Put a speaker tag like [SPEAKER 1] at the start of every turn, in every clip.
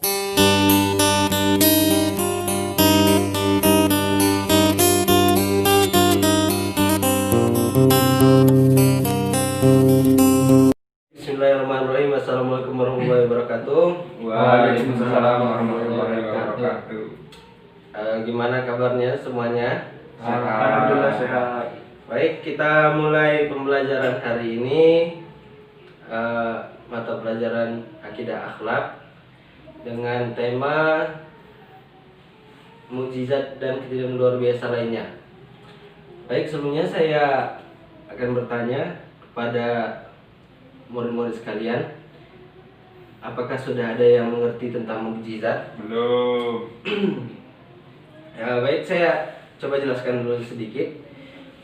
[SPEAKER 1] Bismillahirrahmanirrahim. Assalamualaikum warahmatullahi wabarakatuh.
[SPEAKER 2] Waalaikumsalam warahmatullahi wabarakatuh.
[SPEAKER 1] Gimana kabarnya semuanya?
[SPEAKER 2] Alhamdulillah sehat.
[SPEAKER 1] Baik, kita mulai pembelajaran hari ini, mata pelajaran akidah akhlak dengan tema mukjizat dan kejadian luar biasa lainnya. Baik, sebelumnya saya akan bertanya kepada murid-murid sekalian, apakah sudah ada yang mengerti tentang mukjizat?
[SPEAKER 2] Belum.
[SPEAKER 1] Baik, saya coba jelaskan dulu sedikit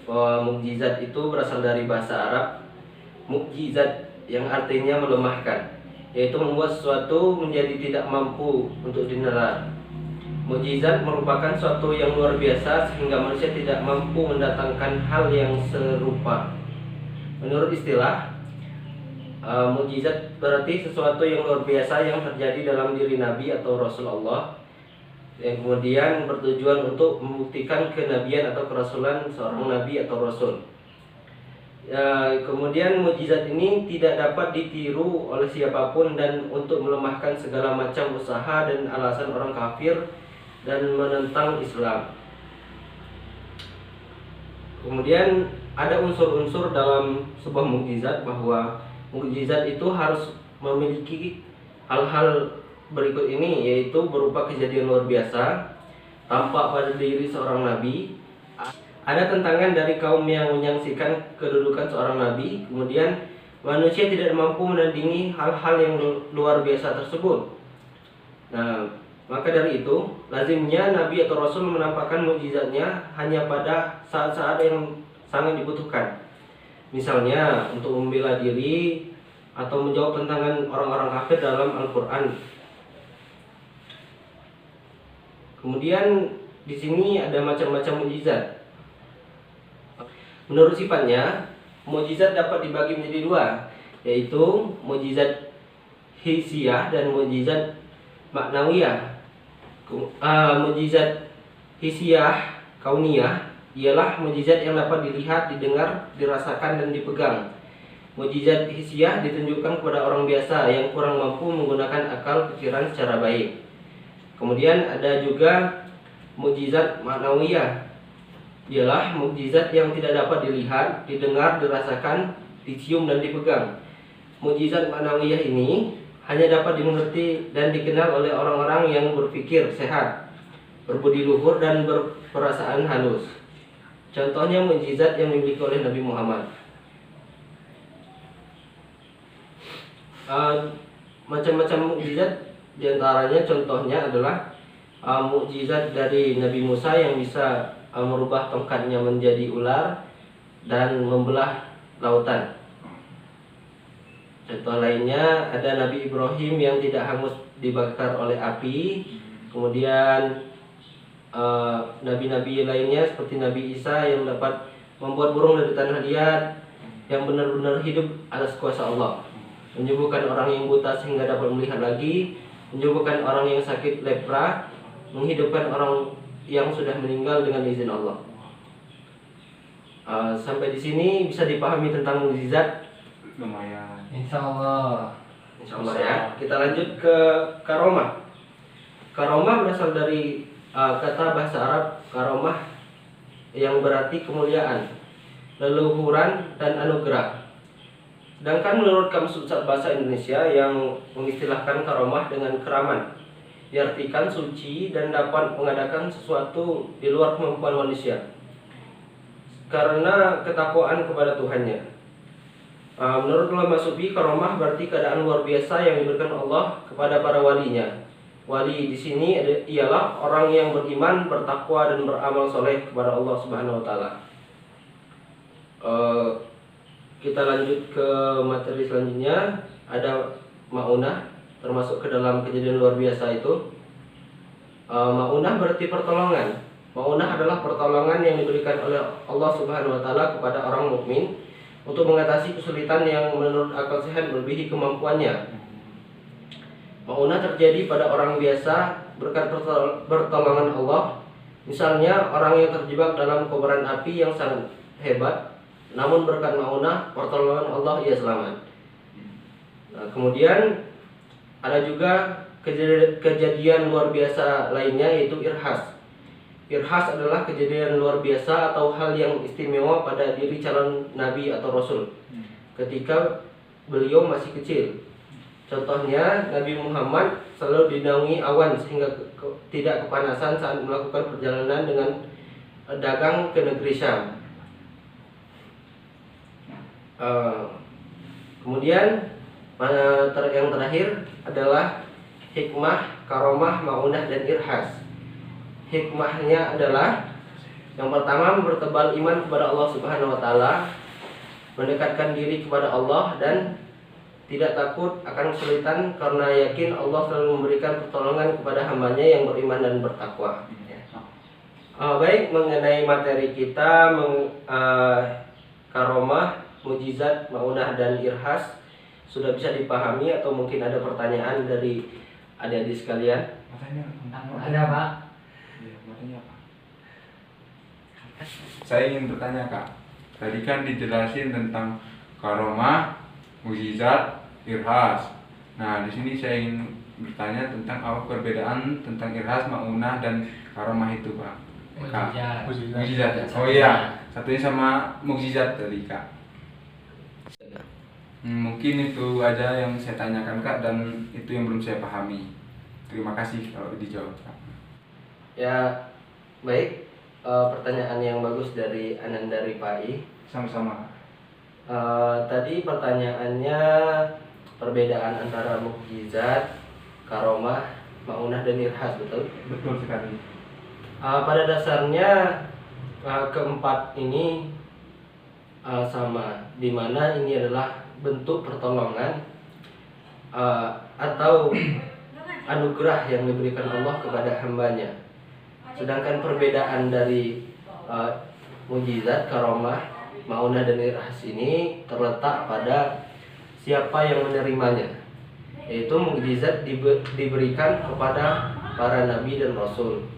[SPEAKER 1] bahwa mukjizat itu berasal dari bahasa Arab mukjizat yang artinya melemahkan, yaitu membuat sesuatu menjadi tidak mampu untuk dinelar. Mukjizat merupakan suatu yang luar biasa sehingga manusia tidak mampu mendatangkan hal yang serupa. Menurut istilah, mukjizat berarti sesuatu yang luar biasa yang terjadi dalam diri Nabi atau Rasulullah, yang kemudian bertujuan untuk membuktikan kenabian atau kerasulan seorang Nabi atau Rasul. Kemudian mukjizat ini tidak dapat ditiru oleh siapapun dan untuk melemahkan segala macam usaha dan alasan orang kafir dan menentang Islam. Kemudian ada unsur-unsur dalam sebuah mukjizat, bahwa mukjizat itu harus memiliki hal-hal berikut ini, yaitu berupa kejadian luar biasa, tampak pada diri seorang nabi, ada tentangan dari kaum yang menyaksikan kedudukan seorang nabi, kemudian manusia tidak mampu menandingi hal-hal yang luar biasa tersebut. Nah, maka dari itu lazimnya nabi atau rasul menampakkan mukjizatnya hanya pada saat-saat yang sangat dibutuhkan. Misalnya untuk membela diri atau menjawab tantangan orang-orang kafir dalam Al-Qur'an. Kemudian di sini ada macam-macam mukjizat. Menurut sifatnya, mukjizat dapat dibagi menjadi dua, yaitu mukjizat hissiyah dan mukjizat maknawiyah. Mukjizat hissiyah kauniyah ialah mukjizat yang dapat dilihat, didengar, dirasakan dan dipegang. Mukjizat hissiyah ditunjukkan kepada orang biasa yang kurang mampu menggunakan akal pikiran secara baik. Kemudian ada juga mukjizat maknawiyah, ialah mukjizat yang tidak dapat dilihat, didengar, dirasakan, dicium dan dipegang. Mukjizat maknawiyah ini hanya dapat dimengerti dan dikenal oleh orang-orang yang berpikir sehat, berbudi luhur dan berperasaan halus. Contohnya mukjizat yang dimiliki oleh Nabi Muhammad. Macam-macam mukjizat, diantaranya contohnya adalah mukjizat dari Nabi Musa yang bisa merubah tongkatnya menjadi ular dan membelah lautan. Contoh lainnya ada Nabi Ibrahim yang tidak hangus dibakar oleh api. Kemudian nabi-nabi lainnya seperti Nabi Isa yang dapat membuat burung dari tanah liat, yang benar-benar hidup atas kuasa Allah, menyembuhkan orang yang buta sehingga dapat melihat lagi, menyembuhkan orang yang sakit lepra, menghidupkan orang yang sudah meninggal dengan izin Allah. Sampai di sini bisa dipahami tentang mukjizat?
[SPEAKER 2] Lumayan.
[SPEAKER 1] Insyaallah ya. Kita lanjut ke karomah. Karomah berasal dari kata bahasa Arab karomah yang berarti kemuliaan, leluhuran dan anugerah. Sedangkan menurut Kamus Besar Bahasa Indonesia yang mengistilahkan karomah dengan keraman, diartikan suci dan dapat mengadakan sesuatu di luar kemampuan manusia karena ketakwaan kepada Tuhannya. Menurut ulama sufi, karomah berarti keadaan luar biasa yang diberikan Allah kepada para walinya. Wali di sini ialah orang yang beriman, bertakwa dan beramal soleh kepada Allah Subhanahu wa taala. Kita lanjut ke materi selanjutnya. Ada maunah, termasuk ke dalam kejadian luar biasa itu. Maunah berarti pertolongan. Maunah adalah pertolongan yang diberikan oleh Allah Subhanahu wa taala kepada orang mukmin untuk mengatasi kesulitan yang menurut akal sehat melebihi kemampuannya. Maunah terjadi pada orang biasa berkat pertolongan Allah. Misalnya orang yang terjebak dalam kobaran api yang sangat hebat, namun berkat maunah pertolongan Allah ia selamat. Nah, kemudian ada juga kejadian luar biasa lainnya, yaitu irhas. Irhas adalah kejadian luar biasa atau hal yang istimewa pada diri calon nabi atau rasul ketika beliau masih kecil. Contohnya, Nabi Muhammad selalu dinaungi awan sehingga tidak kepanasan saat melakukan perjalanan dengan dagang ke negeri Syam. Kemudian yang terakhir adalah hikmah, karomah, maunah, dan irhas. Hikmahnya adalah yang pertama, mempertebal iman kepada Allah Subhanahu wa taala, mendekatkan diri kepada Allah dan tidak takut akan kesulitan karena yakin Allah selalu memberikan pertolongan kepada hambanya yang beriman dan bertakwa. Baik, mengenai materi kita karomah, mukjizat, maunah, dan irhas sudah bisa dipahami atau mungkin ada pertanyaan dari adik-adik sekalian?
[SPEAKER 3] Ada Pak?
[SPEAKER 2] Saya ingin bertanya Kak, tadi kan dijelasin tentang karomah, mukjizat, irhas. Nah, di sini saya ingin bertanya tentang apa perbedaan tentang irhas, maunah, dan karomah itu Pak. Kak. Mukjizat. Oh iya, satunya sama mukjizat tadi Kak. Mungkin itu aja yang saya tanyakan Kak, dan itu yang belum saya pahami. Terima kasih kalau dijawab Kak.
[SPEAKER 1] Ya, baik. Pertanyaan yang bagus dari Ananda Ripai.
[SPEAKER 2] Sama-sama.
[SPEAKER 1] Tadi pertanyaannya perbedaan antara mukjizat, karomah, maunah, dan irhas, betul?
[SPEAKER 2] Betul sekali.
[SPEAKER 1] Pada dasarnya keempat ini sama, dimana ini adalah bentuk pertolongan atau anugerah yang diberikan Allah kepada hambanya. Sedangkan perbedaan dari mukjizat, karomah, maunah, dan irhas ini terletak pada siapa yang menerimanya. Yaitu mukjizat diberikan kepada para nabi dan rasul.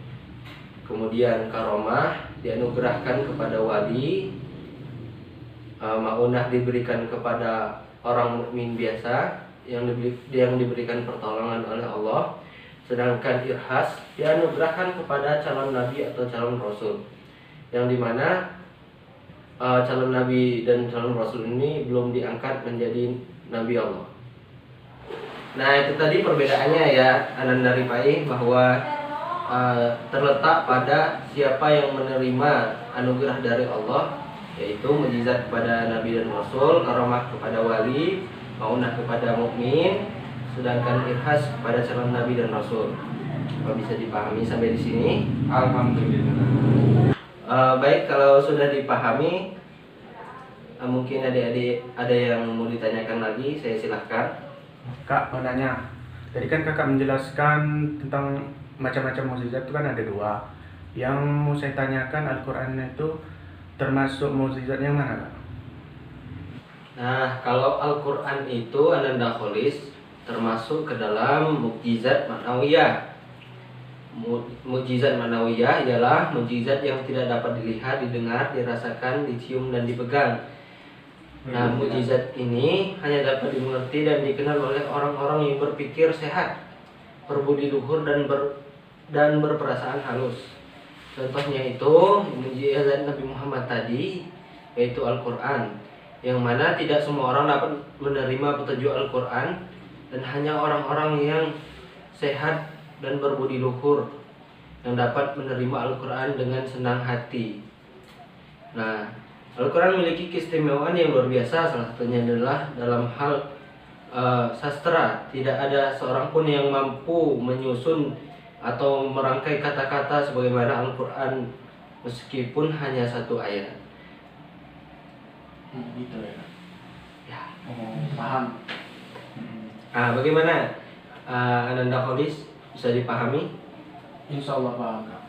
[SPEAKER 1] Kemudian karomah dianugerahkan kepada wali. Maunah diberikan kepada orang mukmin biasa yang diberikan pertolongan oleh Allah. Sedangkan irhas dianugerahkan kepada calon nabi atau calon rasul, yang dimana calon nabi dan calon rasul ini belum diangkat menjadi nabi Allah. Nah, itu tadi perbedaannya ya, Ananda Ripai, bahwa terletak pada siapa yang menerima anugerah dari Allah, yaitu mukjizat kepada nabi dan rasul, karomah kepada wali, maunah kepada mukmin, sedangkan irhas kepada calon nabi dan rasul. Apa bisa dipahami sampai di sini?
[SPEAKER 2] Alhamdulillah.
[SPEAKER 1] Baik, kalau sudah dipahami, mungkin adik-adik ada yang mau ditanyakan lagi, saya silahkan.
[SPEAKER 4] Kak, mau nanya. Tadi kan kakak menjelaskan tentang macam-macam mukjizat itu kan ada dua. Yang mau saya tanyakan, Al-Quran itu termasuk mukjizat yang mana, Kak?
[SPEAKER 1] Nah, kalau Al-Quran itu Ananda Kholis termasuk ke dalam mukjizat ma'nawiyah. Mukjizat ma'nawiyah ialah mukjizat yang tidak dapat dilihat, didengar, dirasakan, dicium, dan dipegang. Nah, mukjizat ini hanya dapat dimengerti dan dikenal oleh orang-orang yang berpikir sehat, berbudi luhur, dan berperasaan halus. Contohnya itu mukjizat Nabi Muhammad tadi, yaitu Al-Quran, yang mana tidak semua orang dapat menerima petunjuk Al-Quran, dan hanya orang-orang yang sehat dan berbudi luhur yang dapat menerima Al-Quran dengan senang hati. Nah, Al-Quran memiliki keistimewaan yang luar biasa. Salah satunya adalah dalam hal sastra. Tidak ada seorang pun yang mampu menyusun atau merangkai kata-kata sebagaimana Al-Quran, meskipun hanya satu ayat.
[SPEAKER 3] Gitu ya.
[SPEAKER 1] Ya.
[SPEAKER 3] Paham.
[SPEAKER 1] Bagaimana Ananda Kholis, bisa dipahami?
[SPEAKER 3] Insya Allah paham, Kak.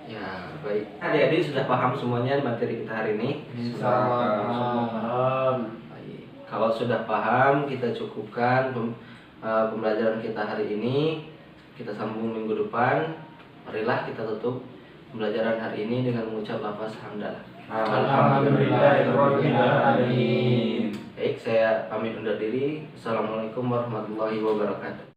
[SPEAKER 1] Ya, baik. Adik-adik sudah paham semuanya materi kita hari ini?
[SPEAKER 3] Insya Allah paham.
[SPEAKER 1] Baik. Kalau sudah paham, kita cukupkan pembelajaran kita hari ini. Kita sambung minggu depan. Marilah kita tutup pembelajaran hari ini dengan mengucap lafaz hamdalah.
[SPEAKER 2] Alhamdulillahirobbilalamin.
[SPEAKER 1] Baik, saya pamit undur diri. Assalamualaikum warahmatullahi wabarakatuh.